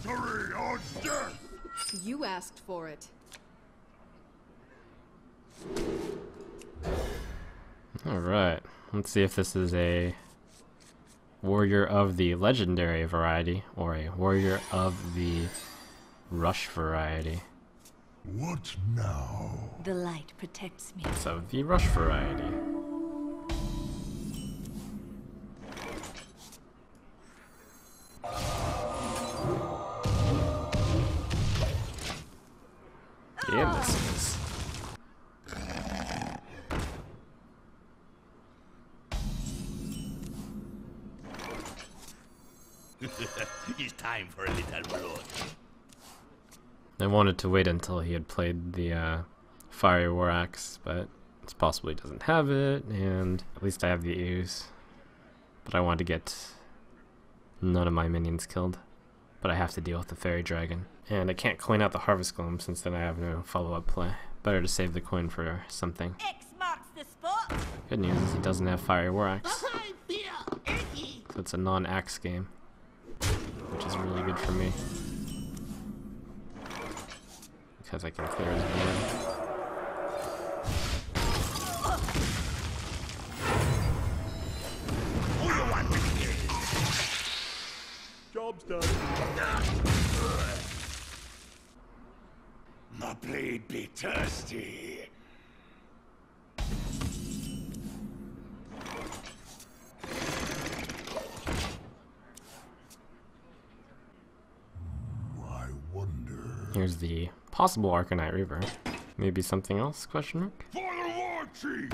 Victory or death! You asked for it. Alright, let's see if this is a warrior of the legendary variety or a warrior of the rush variety. What now? The light protects me. So, the rush variety. Yeah, this is. It's time for a little blood. I wanted to wait until he had played the Fiery War Axe, but it's possible he doesn't have it, and at least I have the ooze. But I want to get none of my minions killed. But I have to deal with the Fairy Dragon. And I can't coin out the Harvest Golem since then I have no follow-up play. Better to save the coin for something. X marks the spot. Good news is he doesn't have Fiery War Axe. So it's a non-axe game, which is really good for me. Because I can clear his board. Job's done. My blade be thirsty. I wonder. Here's the possible Arcanite Reaper. Maybe something else? Question mark? For the War Chief!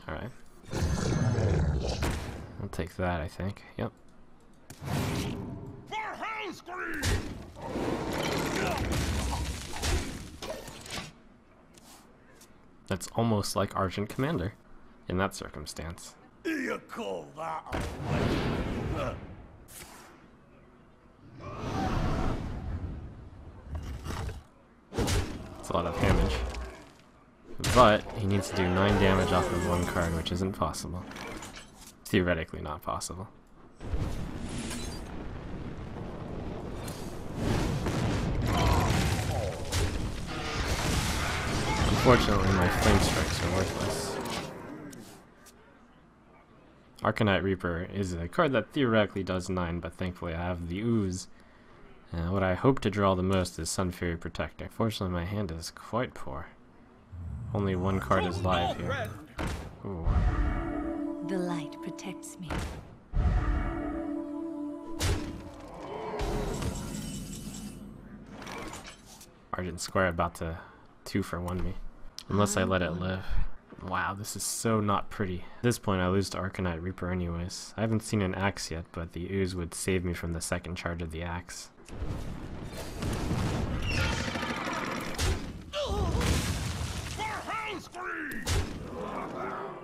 Alright. I'll take that, I think. Yep. For Hellscream! That's almost like Argent Commander in that circumstance. You call that a It's a lot of damage. But he needs to do 9 damage off of 1 card, which isn't possible. Theoretically not possible. Unfortunately, my flame strikes are worthless. Arcanite Reaper is a card that theoretically does 9, but thankfully I have the ooze. What I hope to draw the most is Sun Fury Protector. Fortunately, my hand is quite poor. Only 1 card is live here. Ooh. The light protects me. Argent Square about to 2-for-1 me. Unless I let it live. Wow, this is so not pretty. At this point I lose to Arcanite Reaper anyways. I haven't seen an axe yet, but the ooze would save me from the second charge of the axe.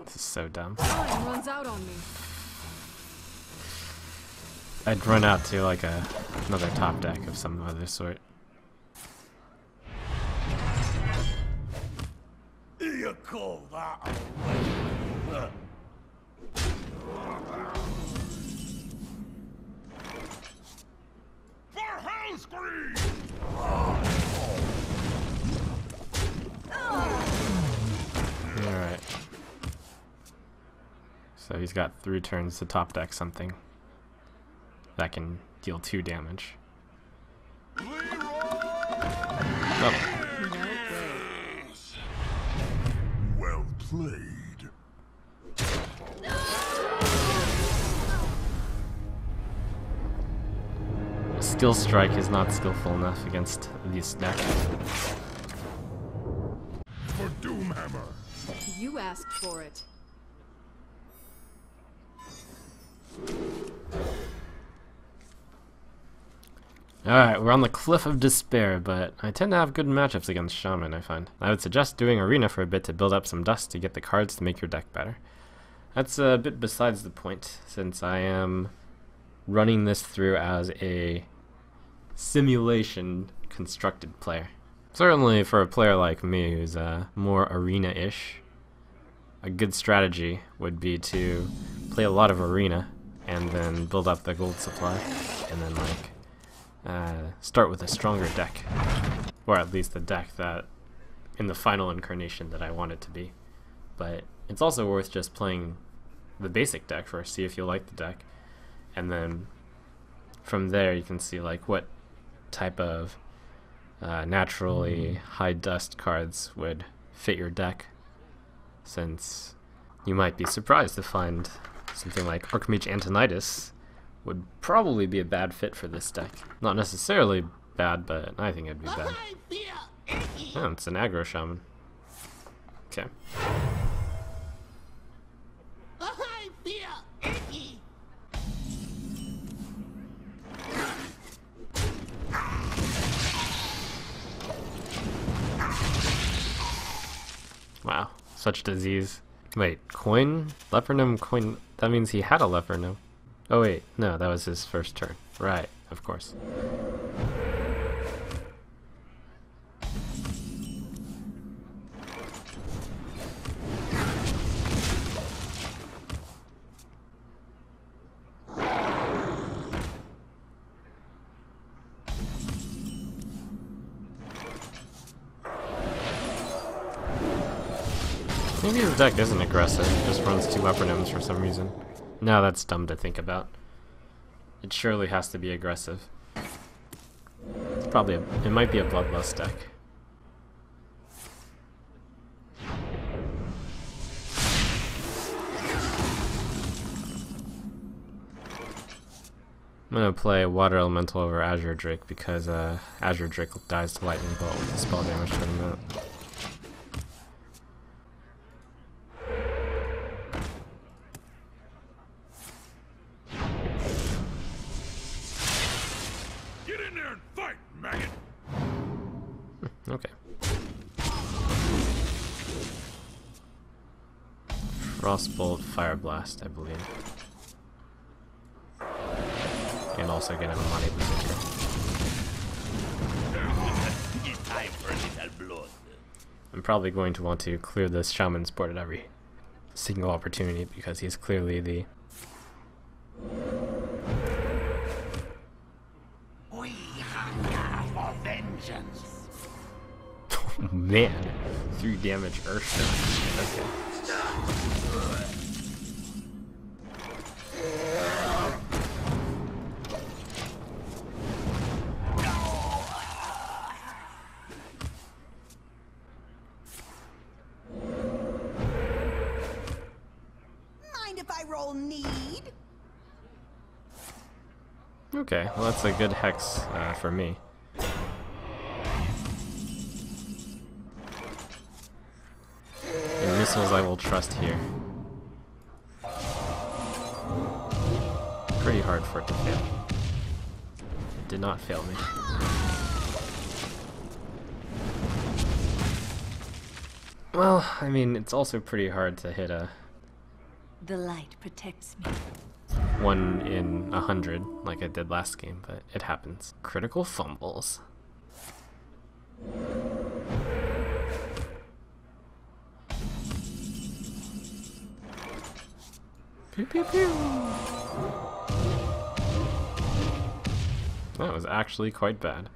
This is so dumb. Time runs out on me. I'd run out to like another top deck of some other sort. You call that a For Hellscream! Alright. So he's got 3 turns to top deck something that can deal 2 damage. Oh. Well played. Skill Strike is not skillful enough against this deck. For Doomhammer. You asked for it. Alright, we're on the Cliff of Despair, but I tend to have good matchups against Shaman, I find. I would suggest doing Arena for a bit to build up some dust to get the cards to make your deck better. That's a bit besides the point, since I am running this through as a simulation constructed player. Certainly for a player like me who's more arena-ish, a good strategy would be to play a lot of arena and then build up the gold supply, and then like start with a stronger deck, or at least the deck that in the final incarnation that I want it to be. But it's also worth just playing the basic deck first, see if you like the deck, and then from there you can see like what type of naturally high dust cards would fit your deck, since you might be surprised to find something like Archmage Antonidas would probably be a bad fit for this deck. Not necessarily bad, but I think it'd be bad. Oh, it's an aggro shaman. Okay. Wow, such disease. Wait, coin? Leopardum coin? That means he had a Leopardum. Oh wait, no, that was his first turn. Right, of course. Maybe his deck isn't aggressive, it just runs 2 Leopardums for some reason. No, that's dumb to think about. It surely has to be aggressive. It's probably it might be a Bloodlust deck. I'm gonna play Water Elemental over Azure Drake because Azure Drake dies to Lightning Bolt with the spell damage from that. Okay. Frostbolt, Fire Blast, I believe. And also get him a money position. It's time for a little blood. I'm probably going to want to clear this Shaman's board at every single opportunity because he's clearly the... We hunger for vengeance. Oh man, 3 damage Earthstone. Okay. Mind if I roll need? Okay, well that's a good hex for me. And missiles I will trust here. Pretty hard for it to fail. It did not fail me. Well, I mean, it's also pretty hard to hit a The light protects me. 1 in 100 like I did last game, but it happens. Critical fumbles. Pew pew pew. That was actually quite bad.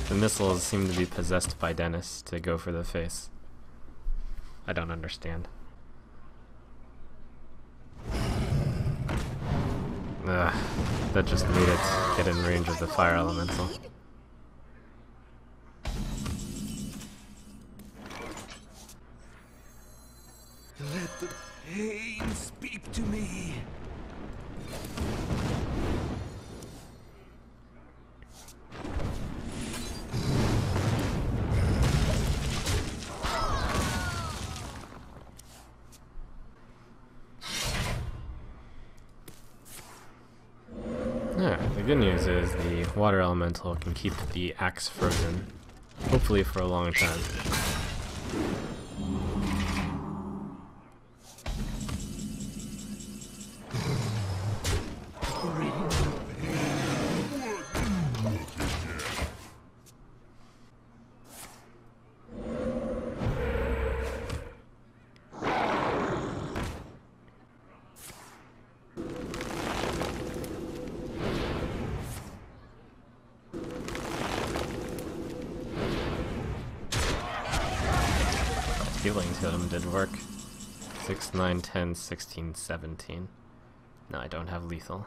The missiles seem to be possessed by Dennis to go for the face. I don't understand. Ugh, that just made it get in range of the fire elemental. Let the pain speak to me. Yeah, the good news is the water elemental can keep the axe frozen, hopefully for a long time. healing totem did work. 6, 9, 10, 16, 17. No, I don't have lethal.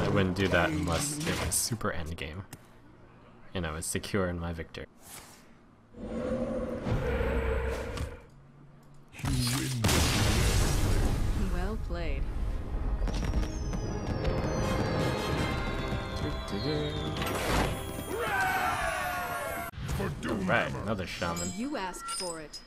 I wouldn't do that unless it was super endgame, and I was secure in my victory. Well played. For doom Right, hammer. another shaman. You asked for it.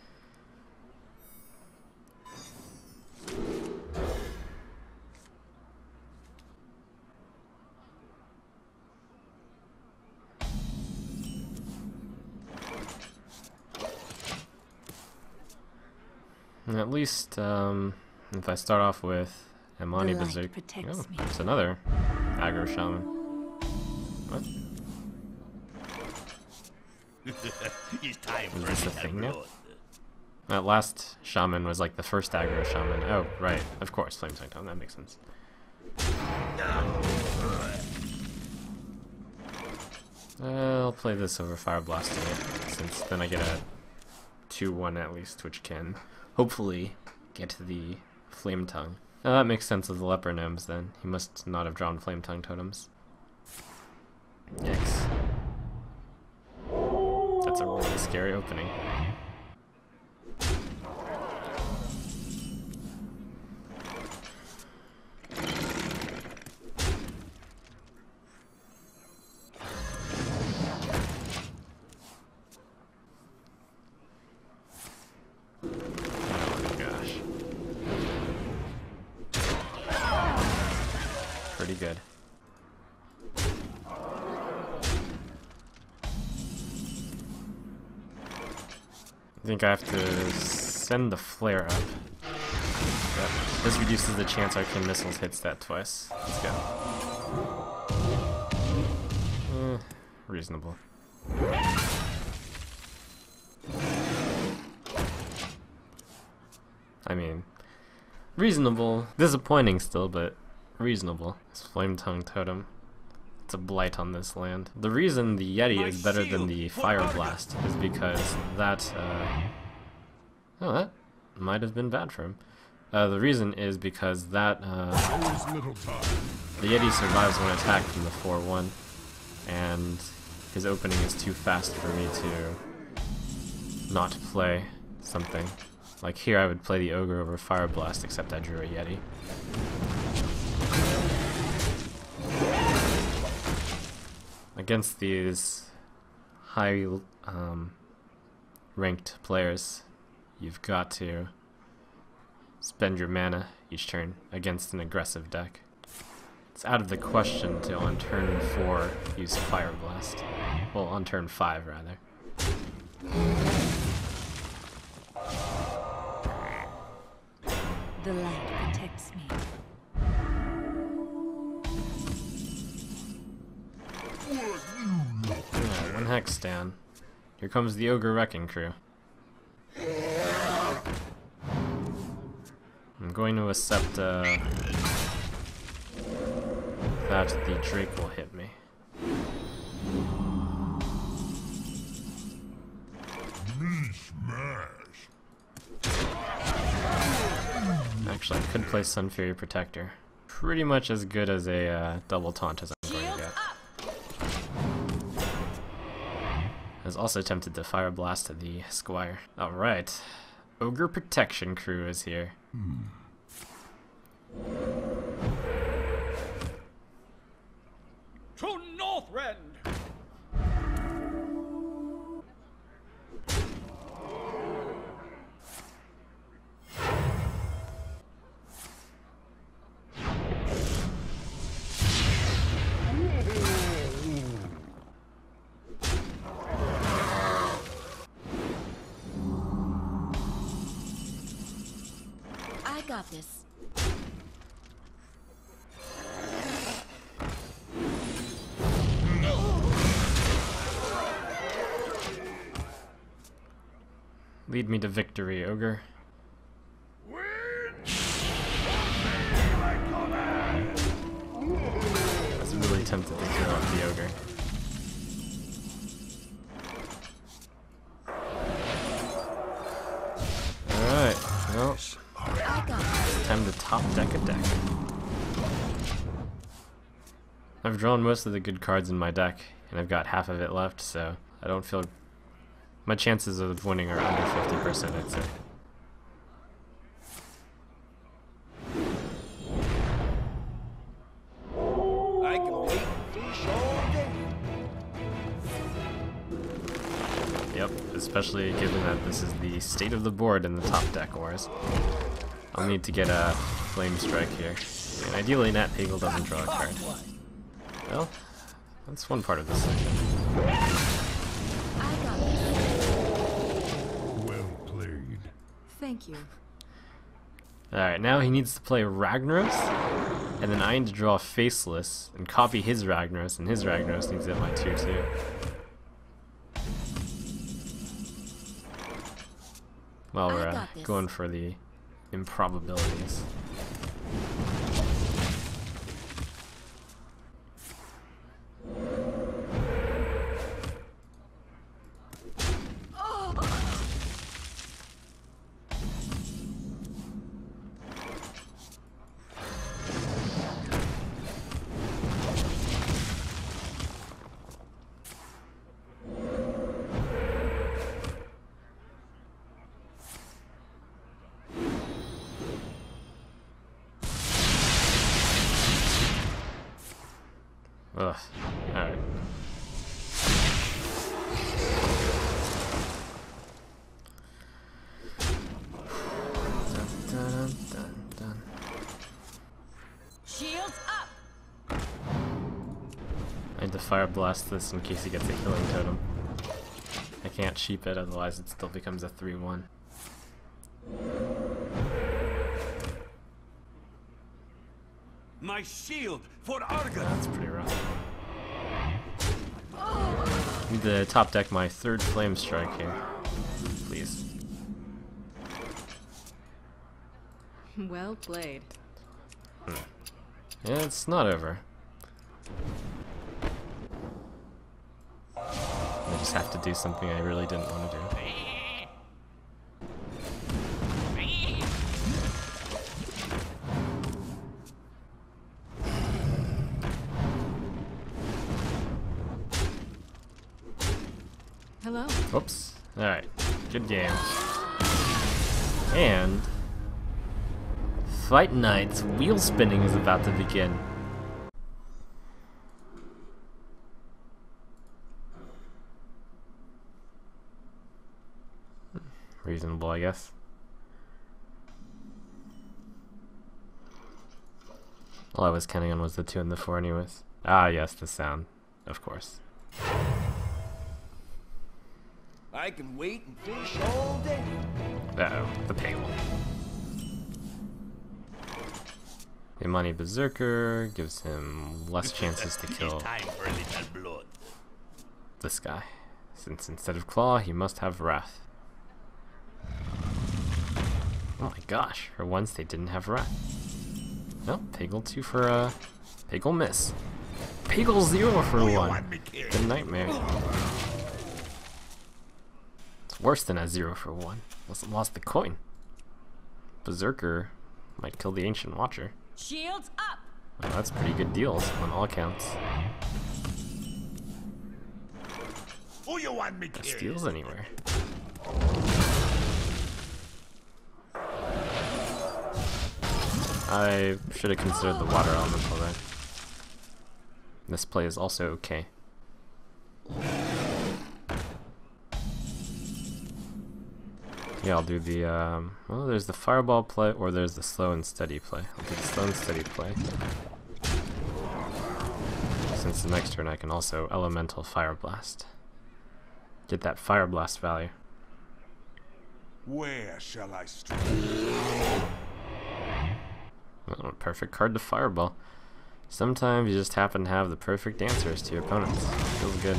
And at least, if I start off with Amani The light Berserk, protects me. it's another aggro shaman. What? It's time Is for this a a thing now? blood. That last shaman was like the first aggro shaman. Oh, right, of course, Flame Tongue Tome, that makes sense. I'll play this over Fire Blasting it, since then I get a 2-1 at least, which can hopefully get the Flame Tongue. Oh, that makes sense of the Leper Gnomes then. He must not have drawn Flame Tongue totems. Yikes. That's a really scary opening. Pretty good. I think I have to send the flare up. Yep. This reduces the chance Arcane Missiles hits that twice. Let's go. Reasonable. I mean, reasonable. Disappointing still, but reasonable. This Flame Tongue Totem. It's a blight on this land. The reason the Yeti is better than the Fire Blast is because that, oh, that might have been bad for him. The reason is because that, Always little time. the Yeti survives one attack from the 4-1, and his opening is too fast for me to not play something. Like here I would play the Ogre over Fire Blast, except I drew a Yeti. Against these high ranked players, you've got to spend your mana each turn against an aggressive deck. It's out of the question to on turn 4 use Fire Blast. Well, on turn 5 rather. The light protects me. Yeah, one hex down. Here comes the Ogre Wrecking Crew. I'm going to accept that the Drake will hit me. Actually, I could play Sun Fury Protector. Pretty much as good as a double taunt as I'm going to get. I was also tempted to Fire Blast the Squire. Alright. Ogre Protection Crew is here. To Northrend! I got this. Lead me to victory, Ogre. Win! Like tempted to kill off the ogre. Alright, well, time to top deck a deck. I've drawn most of the good cards in my deck, and I've got half of it left, so I don't feel... My chances of winning are under 50%, I'd say. I can wait and fish all day. Yep, especially given that this is the state of the board in the top deck wars. I'll need to get a Flame Strike here. And ideally Nat Pagel doesn't draw a card. Well, that's one part of this section. I got this. Well played. Thank you. Alright, now he needs to play Ragnaros, and then I need to draw Faceless and copy his Ragnaros, and his Ragnaros needs to hit my 2/2. While we're got this. going for the improbabilities. Ugh. Alright. Dun. Shields up. I need to Fire Blast this in case he gets a Killing Totem. I can't sheep it, otherwise it still becomes a 3/1. My shield for Argon. That's pretty rough. I need to top deck my third Flame Strike here. Please. Well played. Yeah, it's not over. I just have to do something I really didn't want to do. Hello. Whoops. Alright. Good game. And Fight Night's wheel spinning is about to begin. Reasonable, I guess. All I was counting on was the 2 and the 4 anyways. Ah, yes, the sound. Of course. I can wait and fish all day. Uh-oh, the Pagel. The Imani Berserker gives him less chances to kill It's time for a little blood. this guy, since instead of Claw, he must have Wrath. Oh my gosh, for once they didn't have Wrath. No, Pagel 2 for a Pagel miss. Pagel 0 for Who you 1. want me killed? The nightmare. It's worse than a 0 for 1. Lost the coin. Berserker might kill the Ancient Watcher. Shields up. Well, that's pretty good deals on all accounts. Who you want me Got killed? steals anywhere. I should have considered the water elemental there. This play is also okay. Yeah, I'll do the, well, there's the fireball play, or there's the slow and steady play. I'll do the slow and steady play. Since the next turn I can also elemental fire blast. Get that fire blast value. Where shall I strike? Oh, perfect card to fireball. Sometimes you just happen to have the perfect answers to your opponents. Feels good.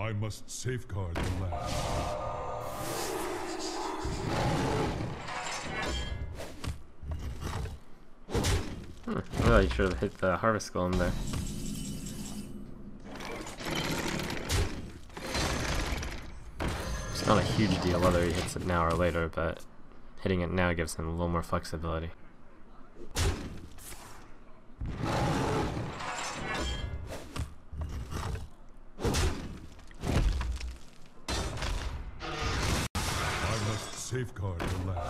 I must safeguard the land. I really should have hit the harvest golem there. It's not a huge deal whether he hits it now or later, but hitting it now gives him a little more flexibility. I must safeguard the land.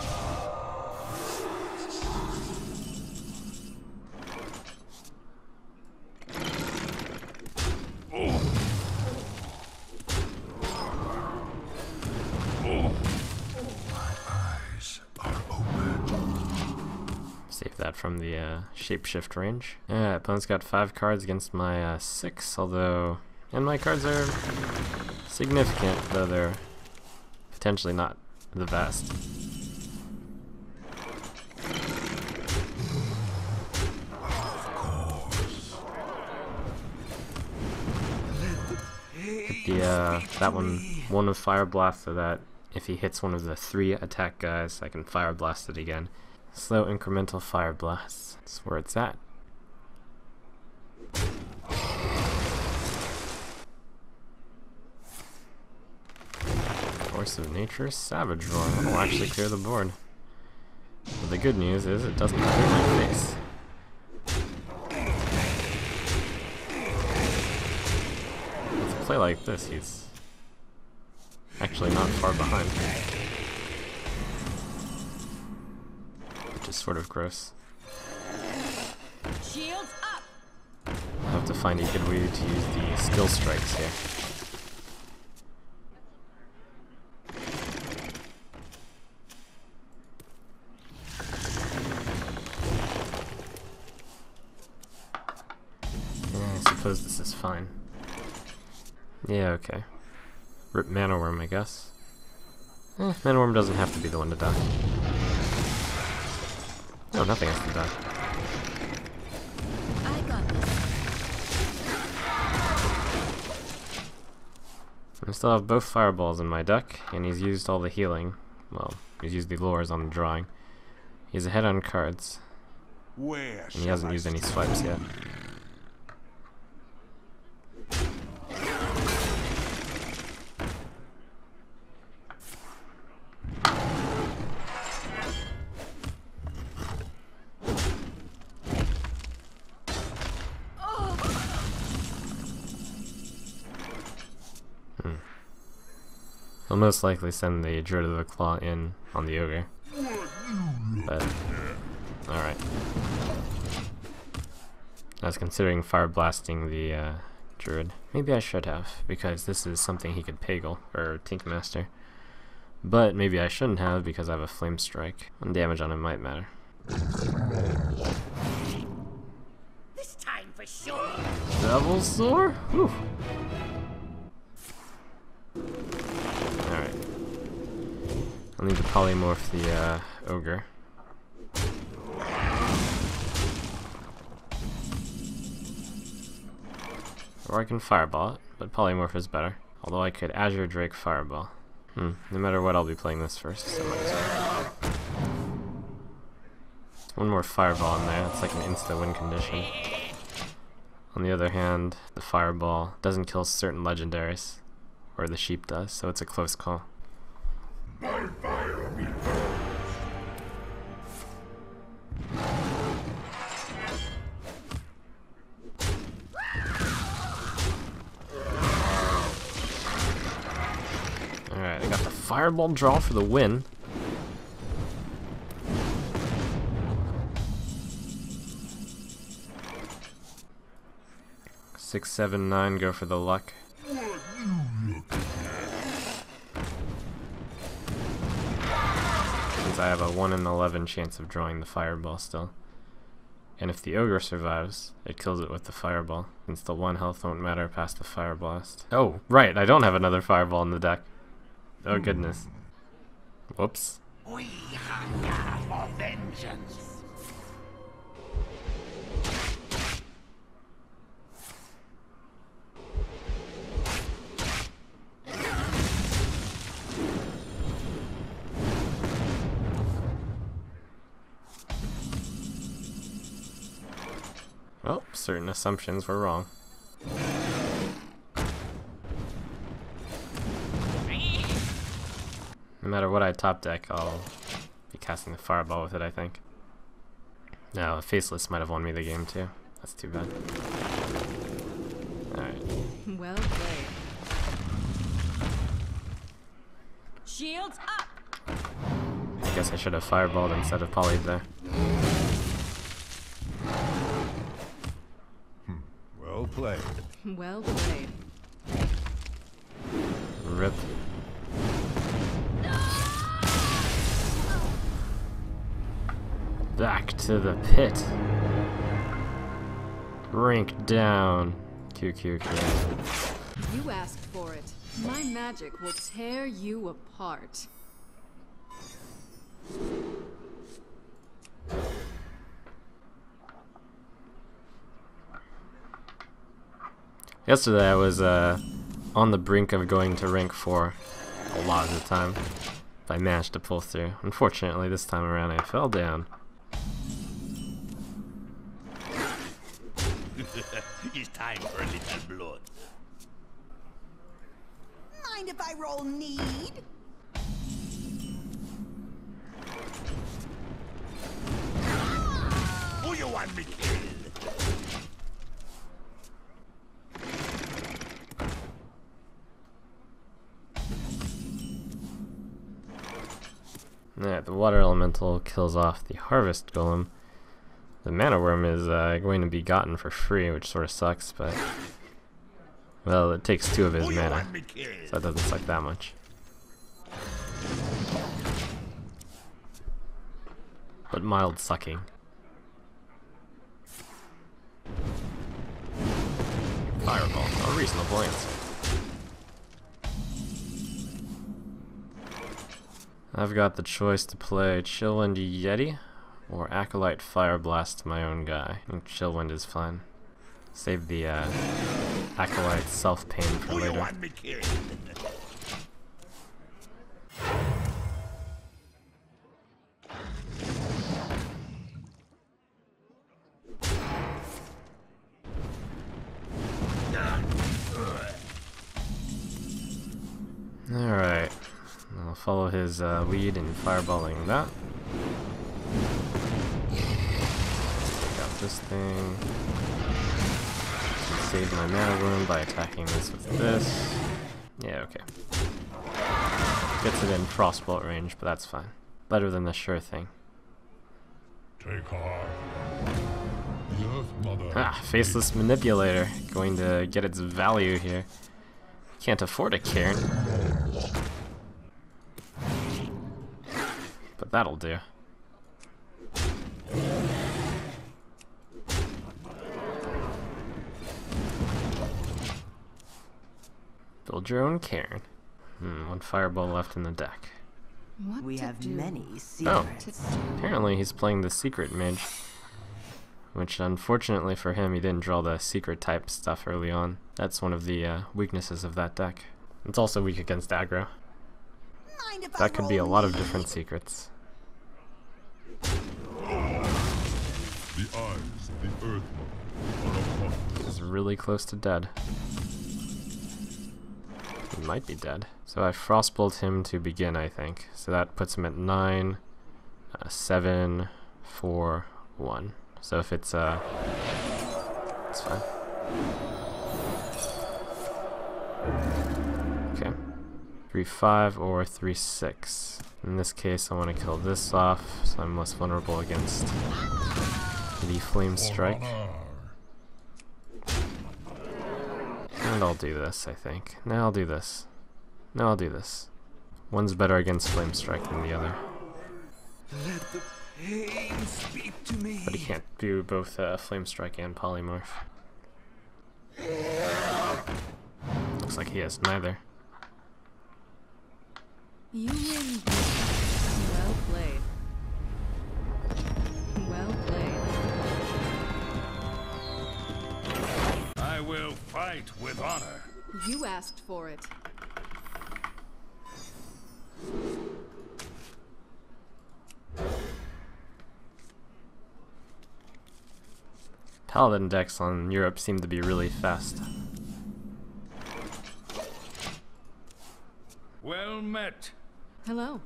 Save that from the shapeshift range. Yeah, opponent's got 5 cards against my 6, although... And my cards are significant, though they're potentially not the best. That one of Fire Blast, so that if he hits one of the 3 attack guys, I can Fire Blast it again. Slow incremental Fire Blasts. That's where it's at. Force of Nature, Savage Roar. That'll actually clear the board. But the good news is it doesn't clear my face. With a play like this, he's actually not far behind. Which is sort of gross. Shields up. I'll have to find a good way to use the skill strikes here. I suppose this is fine. Yeah, okay. Rip Mana Worm, I guess. Mana Worm doesn't have to be the one to die. No, nothing has to die. I got this. I still have both fireballs in my deck, and he's used all the healing. Well, he's used the lures on the drawing. He's ahead on cards, Where and he hasn't used any swipes yet. I'll most likely send the Druid of the Claw in on the Ogre. But, alright. I was considering fire blasting the Druid. Maybe I should have, because this is something he could Pagel, or Tinkmaster. But maybe I shouldn't have, because I have a Flame Strike. And damage on him might matter. This time for sure. Devil's Soar? Whew. Alright. I'll need to polymorph the Ogre. Or I can Fireball it, but polymorph is better. Although I could Azure Drake Fireball. No matter what, I'll be playing this first, so might as well. There's one more Fireball in there, it's like an insta-win condition. On the other hand, the Fireball doesn't kill certain legendaries. Or the sheep does, so it's a close call. Alright, I got the Fireball draw for the win. Six, 7, 9 go for the luck. Since I have a 1 in 11 chance of drawing the Fireball still. And if the Ogre survives, it kills it with the Fireball, since the 1 health won't matter past the Fire Blast. Oh, right, I don't have another Fireball in the deck. Oh goodness. Whoops. We hunger for vengeance. Well, certain assumptions were wrong. No matter what I top deck, I'll be casting the fireball with it, I think. No, Faceless might have won me the game too. That's too bad. Alright. Well played. Shields up! I guess I should have fireballed instead of polyed there. Well played. Well played. Rip. Back to the pit. Rink down. QQQ. You asked for it. My magic will tear you apart. Yesterday I was on the brink of going to rank 4 a lot of the time. But I managed to pull through. Unfortunately, this time around I fell down. It's time for a little blood. Mind if I roll need? Who you want me killed? Yeah, the water elemental kills off the harvest golem. The mana worm is going to be gotten for free, which sort of sucks, but well, it takes 2 of his Who you mana, want me killed? so that doesn't suck that much. But mild sucking. Fireball, a reasonable answer. I've got the choice to play Chillwind Yeti or Acolyte Fire Blast my own guy. I think Chillwind is fine. Save the Acolyte self-pain for Who you later. want me killed? Alright, I'll follow his lead in fireballing that. Got this thing. Save my mana room by attacking this with this. Yeah, okay. Gets it in frostbolt range, but that's fine. Better than the sure thing. Take heart. The Earth Mother. Ah, Faceless Manipulator. Going to get its value here. Can't afford a cairn. But that'll do. Build your own cairn. 1 fireball left in the deck. What We to have do? many Oh, secrets. apparently he's playing the secret mage. Which, unfortunately for him, he didn't draw the secret type stuff early on. That's one of the weaknesses of that deck. It's also weak against aggro. Mind if I That could be a roll lot of need? different secrets. The eyes of the Earth Mother are upon us. He's really close to dead. He might be dead. So I frostbolt him to begin, I think. So that puts him at 9, 7, 4, 1. So if it's it's fine. Okay. 3-5 or 3-6. In this case, I want to kill this off, so I'm less vulnerable against the Flame Strike. And I'll do this, I think. No, I'll do this. No, I'll do this. One's better against Flame Strike than the other. Let the pain speak to me. But he can't do both Flame Strike and Polymorph. Looks like he has neither. You win. Well played. Well played. I will fight with honor. You asked for it. Paladin decks on Europe seem to be really fast. Well met. Hello.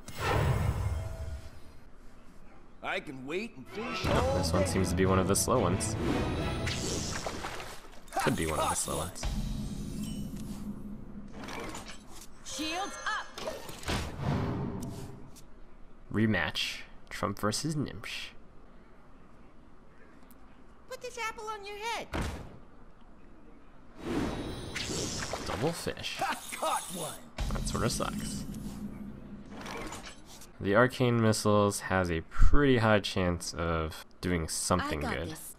I can wait and fish. Oh, this one seems to be one of the slow ones. Could be one of the slow ones. Shields up. Rematch. Trump versus Nimsh. Put this apple on your head. Double fish. I caught one. That sort of sucks. The arcane missiles has a pretty high chance of doing something I got good. this.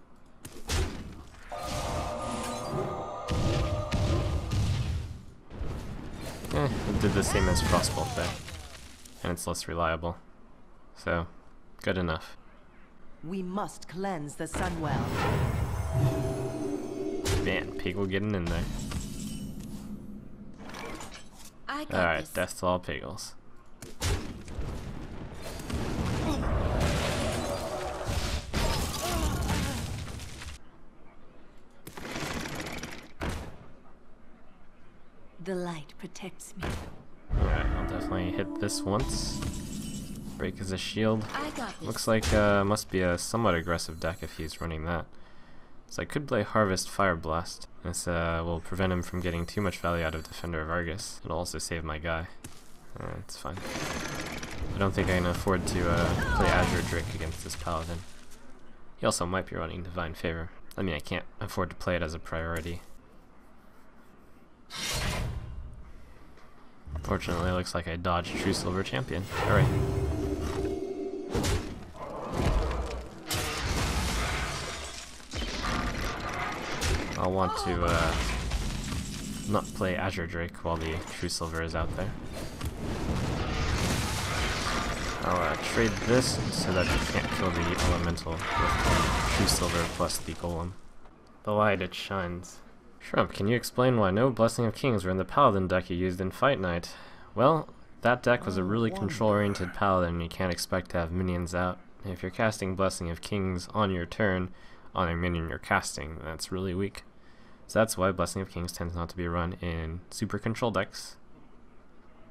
It did the same as Frostbolt there, and it's less reliable. So, good enough. We must cleanse the Sunwell. Man, Piggle getting in there. I got Alright, this. death to all Piggles. The light protects me. Alright, I'll definitely hit this once. Break as a shield. I got this. Looks like must be a somewhat aggressive deck if he's running that. So I could play Harvest Fire Blast. This will prevent him from getting too much value out of Defender of Argus. It'll also save my guy. It's fine. I don't think I can afford to play Azure Drake against this Paladin. He also might be running Divine Favor. I mean, I can't afford to play it as a priority. Fortunately, it looks like I dodged True Silver Champion. Alright. I'll want to not play Azure Drake while the True Silver is out there. I'll trade this so that he can't kill the Elemental with the True Silver plus the Golem. The light, it shines. Shrump, can you explain why no Blessing of Kings were in the Paladin deck you used in Fight Night? Well, that deck was a really control-oriented Paladin and you can't expect to have minions out. If you're casting Blessing of Kings on your turn, on a minion you're casting, that's really weak. So that's why Blessing of Kings tends not to be run in super control decks.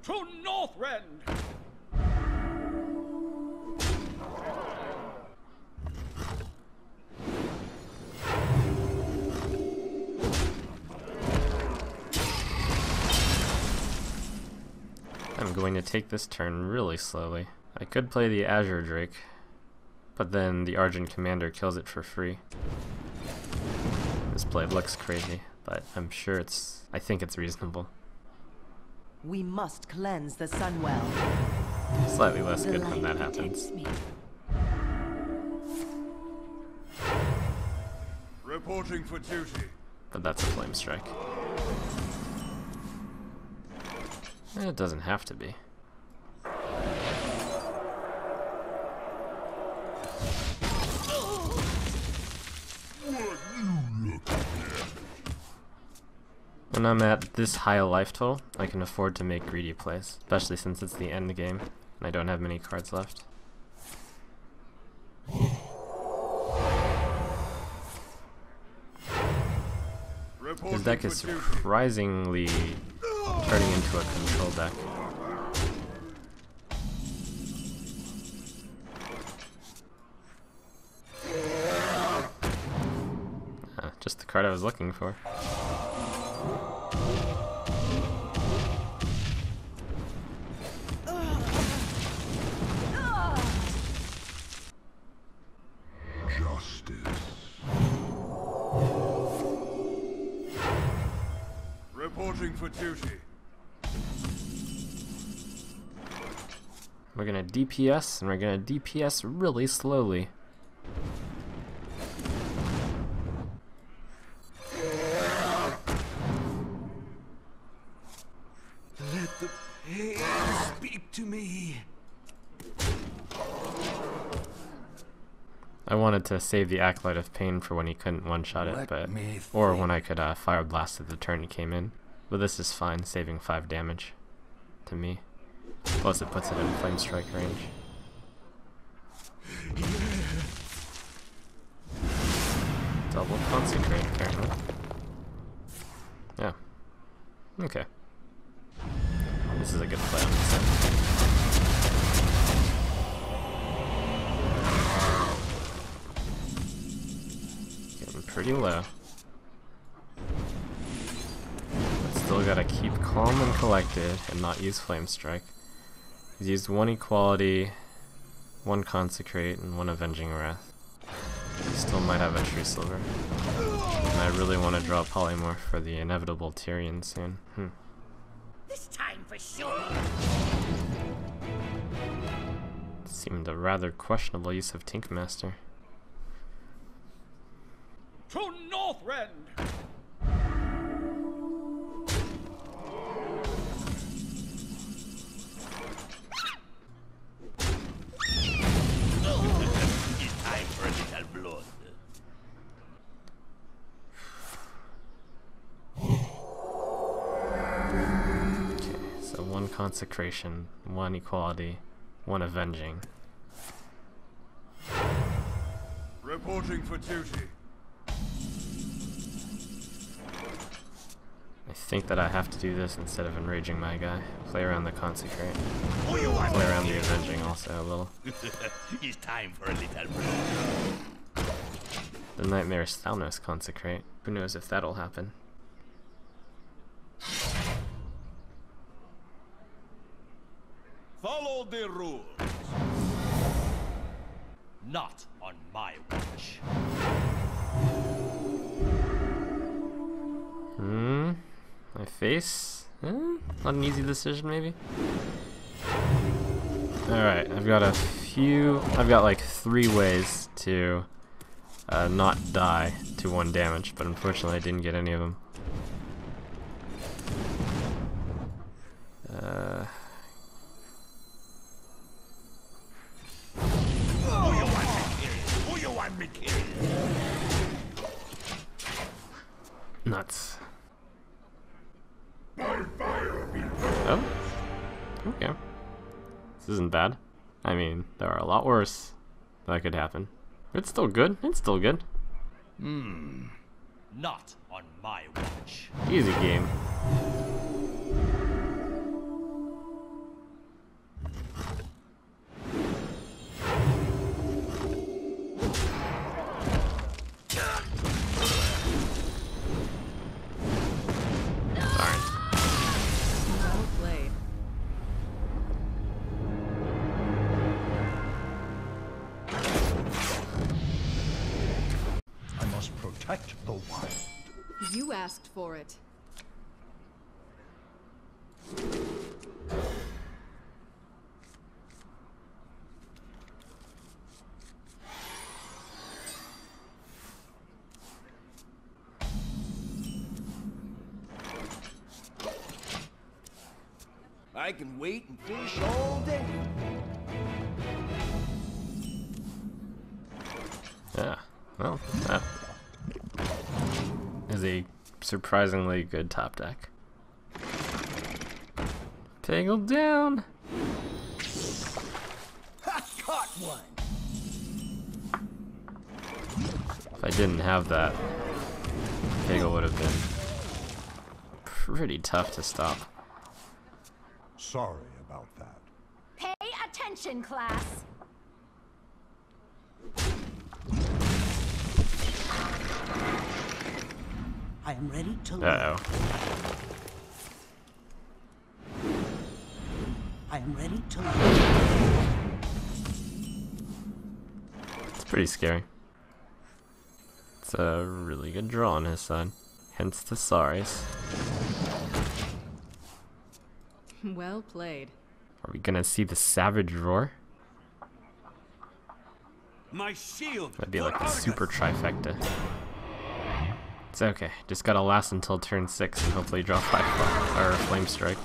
To Northrend! I'm going to take this turn really slowly. I could play the Azure Drake, but then the Argent Commander kills it for free. This play looks crazy, but I'm sure I think it's reasonable. We must cleanse the Sunwell. Slightly less The good when light that protects happens. me. Reporting for duty. But that's a Flame Strike. It doesn't have to be. When I'm at this high a life total, I can afford to make greedy plays, especially since it's the end game and I don't have many cards left. His deck is surprisingly turning into a control deck. Just the card I was looking for. Justice. Reporting for duty. We're gonna DPS, and we're gonna DPS really slowly. Let the pain speak to me. I wanted to save the Acolyte of Pain for when he couldn't one-shot it, but or when I could Fire Blast at the turn he came in. But this is fine, saving 5 damage to me. Plus it puts it in Flame Strike range. Double consecrate, apparently. Yeah. Okay. This is a good play on this end. Getting pretty low. But still gotta keep calm and collected and not use Flame Strike. He's used 1 Equality, 1 Consecrate, and 1 Avenging Wrath. He still might have a True Silver. And I really want to draw Polymorph for the inevitable Tyrion soon. This time for sure. Seemed a rather questionable use of Tinkmaster. To Northrend! It's time for a little blood. Okay, so 1 Consecration, 1 Equality, 1 Avenging. Reporting for duty. I think that I have to do this instead of enraging my guy. Play around the Consecrate. Who you want? Play around the Avenging also a little. It's time for a little blood. The Nightmare Stalnos Consecrate. Who knows if that'll happen. Follow the rules. Not on my watch. My face? Not an easy decision, maybe? Alright, I've got like 3 ways to not die to 1 damage, but unfortunately I didn't get any of them. Who you want me kill? Nuts. Oh? Okay. This isn't bad. I mean, there are a lot worse that could happen. It's still good. It's still good. Not on my watch. Easy game. Well played. I must protect the wild. You asked for it. I can wait and fish all day. Yeah. Well, that is a surprisingly good top deck. Peggle down! I caught one. If I didn't have that, Peggle would have been pretty tough to stop. Sorry about that. Pay attention, class. I am ready to lead. Uh-oh. I am ready to lead. It's pretty scary. It's a really good draw on his side. Hence the sorries. Well played. Are we gonna see the Savage Roar? My shield. That'd be like a super trifecta. It's okay. Just gotta last until turn 6 and hopefully draw 5 or Flame Strike.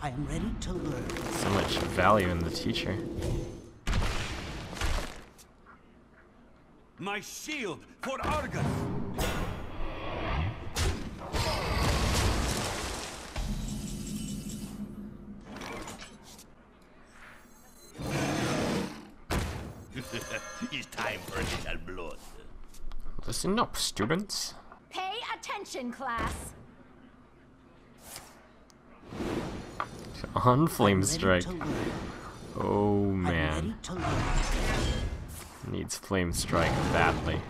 I am ready to learn. So much value in the teacher. My shield for Argus! It's time for a little blood. Listen up, students. Pay attention, class. On Flame I'm ready Strike. to learn. Oh I'm man. ready to learn. Needs Flame Strike badly.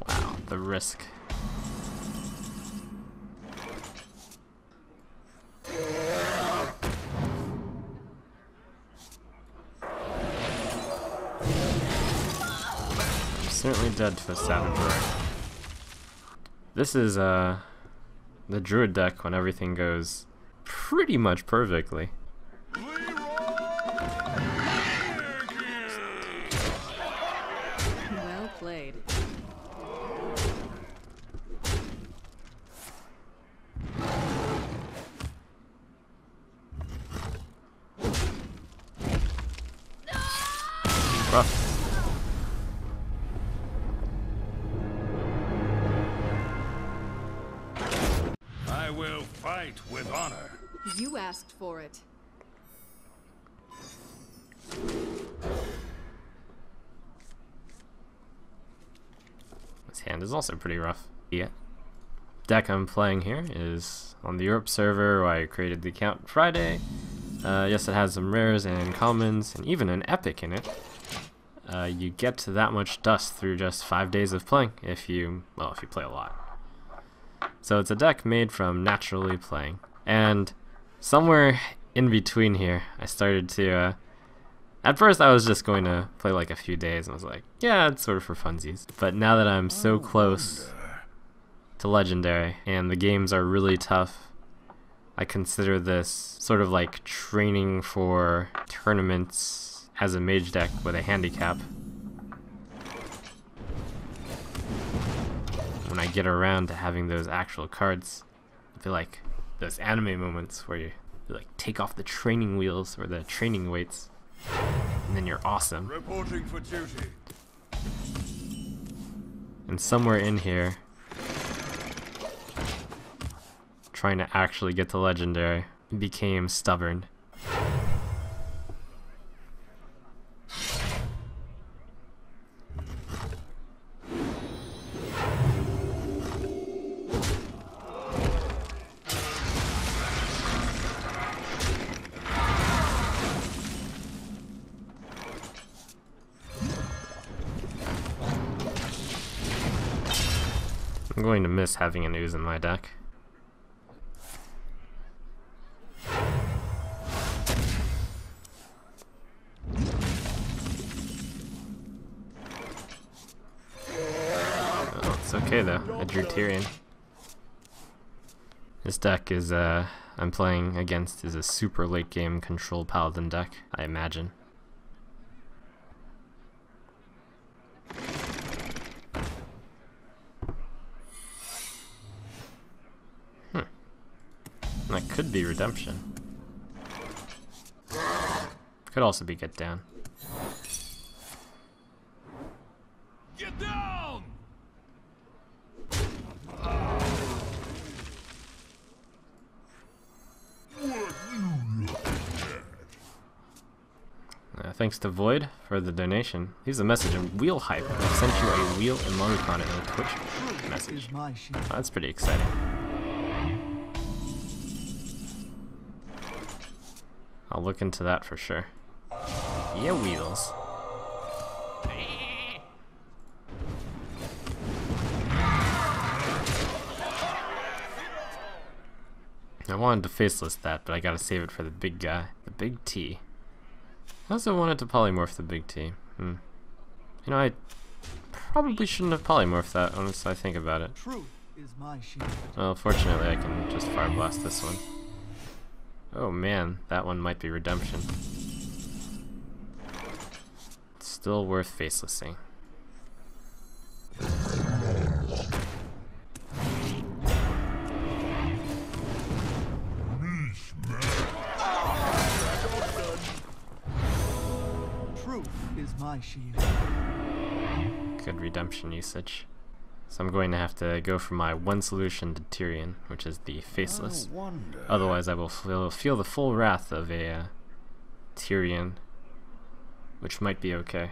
Wow, the risk. Certainly dead to a Savage Roar. This is the Druid deck when everything goes pretty much perfectly. Well played. Rough. I will fight with honor. You asked for it. This hand is also pretty rough. Yeah. Deck I'm playing here is on the Europe server where I created the account Friday. Yes, it has some rares and commons and even an epic in it. You get to that much dust through just 5 days of playing if you play a lot. So it's a deck made from naturally playing. And somewhere in between here, I started to, at first I was just going to play like a few days and I was like, yeah, it's sort of for funsies. But now that I'm so close to Legendary and the games are really tough, I consider this sort of like training for tournaments as a mage deck with a handicap. When I get around to having those actual cards, I feel like those anime moments where you like take off the training wheels or the training weights and then you're awesome. Reporting for duty. And somewhere in here, trying to actually get to Legendary became stubborn. I'm going to miss having an ooze in my deck. Oh, it's okay though, I drew Tyrion. This deck is, I'm playing against is a super late game control Paladin deck, I imagine. That could be Redemption. Could also be Get Down. Get down! Thanks to Void for the donation. Here's a message in Wheel Hype. I sent you a wheel emoticon in a Twitch message. Oh, that's pretty exciting. I'll look into that for sure. Yeah, wheels. I wanted to faceless that, but I gotta save it for the big guy. The big T. I also wanted to polymorph the big T. You know, I probably shouldn't have polymorphed that, honestly, I think about it. Truth is my shield. Well, fortunately I can just fire blast this one. Oh man, that one might be Redemption. It's still worth facelessing. my shield. Good redemption usage. So I'm going to have to go for my one solution to Tyrion, which is the Faceless. Otherwise I will feel the full wrath of a Tyrion, which might be okay.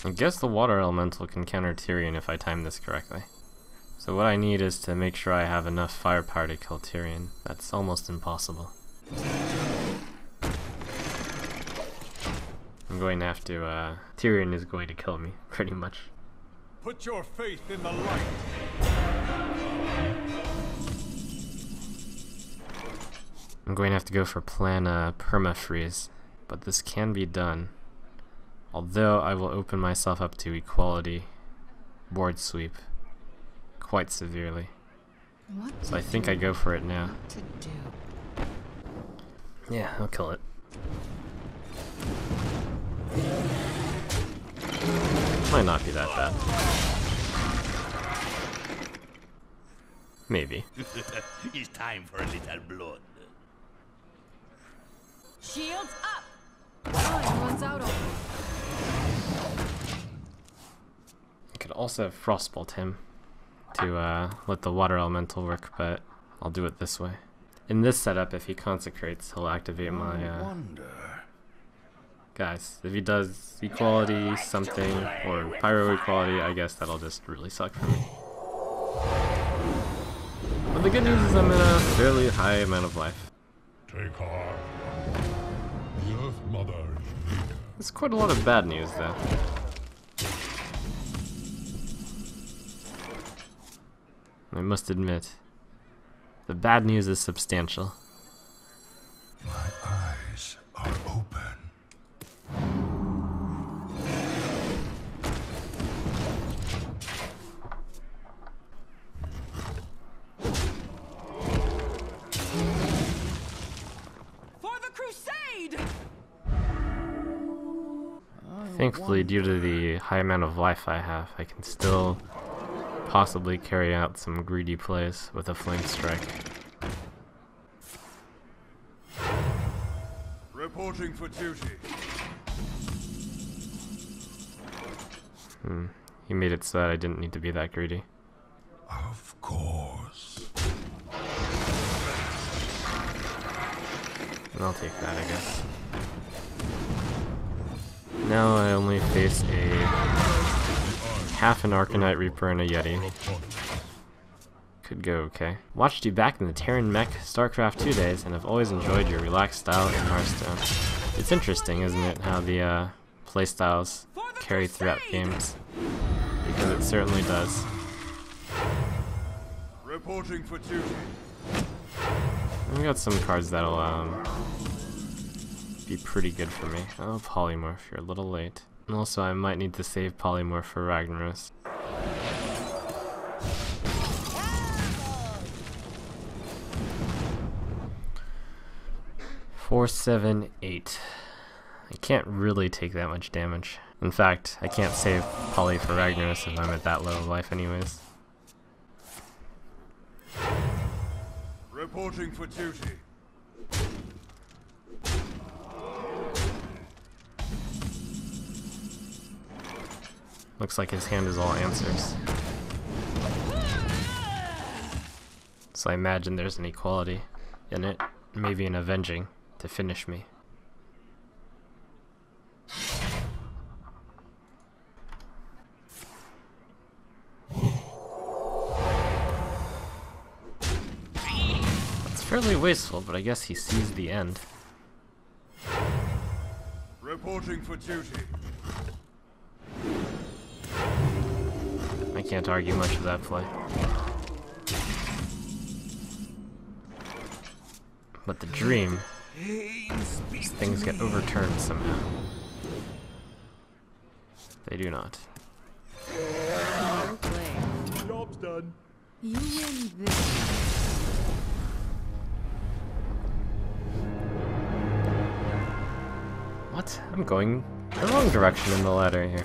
I guess the water elemental can counter Tyrion if I time this correctly. So what I need is to make sure I have enough firepower to kill Tyrion. That's almost impossible. I'm going to have to, Tyrion is going to kill me, pretty much. Put your faith in the light. I'm going to have to go for plan perma-freeze, but this can be done. Although I will open myself up to equality board sweep quite severely. So I think I go for it now. Yeah, I'll kill it. Might not be that bad. Maybe. It's time for a little blood. Shields up! Time runs out on me. I could also frostbolt him to let the water elemental work, but I'll do it this way. In this setup, if he consecrates, he'll activate my guys. If he does equality something or pyro equality, I guess that'll just really suck for me. But the good news is I'm in a fairly high amount of life. Take heart. The Earth Mother is near. There's quite a lot of bad news though. I must admit, the bad news is substantial. My eyes are open. For the crusade! Thankfully, due to the high amount of life I have, I can still possibly carry out some greedy plays with a flame strike. Reporting for duty. He made it so that I didn't need to be that greedy. Of course. And I'll take that, I guess. Now I only face a half an Arcanite Reaper and a Yeti. Could go okay. Watched you back in the Terran Mech StarCraft 2 days and have always enjoyed your relaxed style in Hearthstone. It's interesting, isn't it, how the playstyles carry throughout games? Because it certainly does. Reporting for duty. We got some cards that'll be pretty good for me. Oh, Polymorph, you're a little late. And also, I might need to save Polymorph for Ragnaros. Four, 7, 8. I can't really take that much damage. In fact, I can't save Poly for Ragnaros if I'm at that low of life anyways. Reporting for duty. Looks like his hand is all answers. So I imagine there's an equality in it, maybe an avenging to finish me. It's fairly wasteful, but I guess he sees the end. Reporting for duty. I can't argue much of that play. But the dream, these things get overturned somehow. They do not. Fair play. Job's done. You win this. What? I'm going the wrong direction in the ladder here.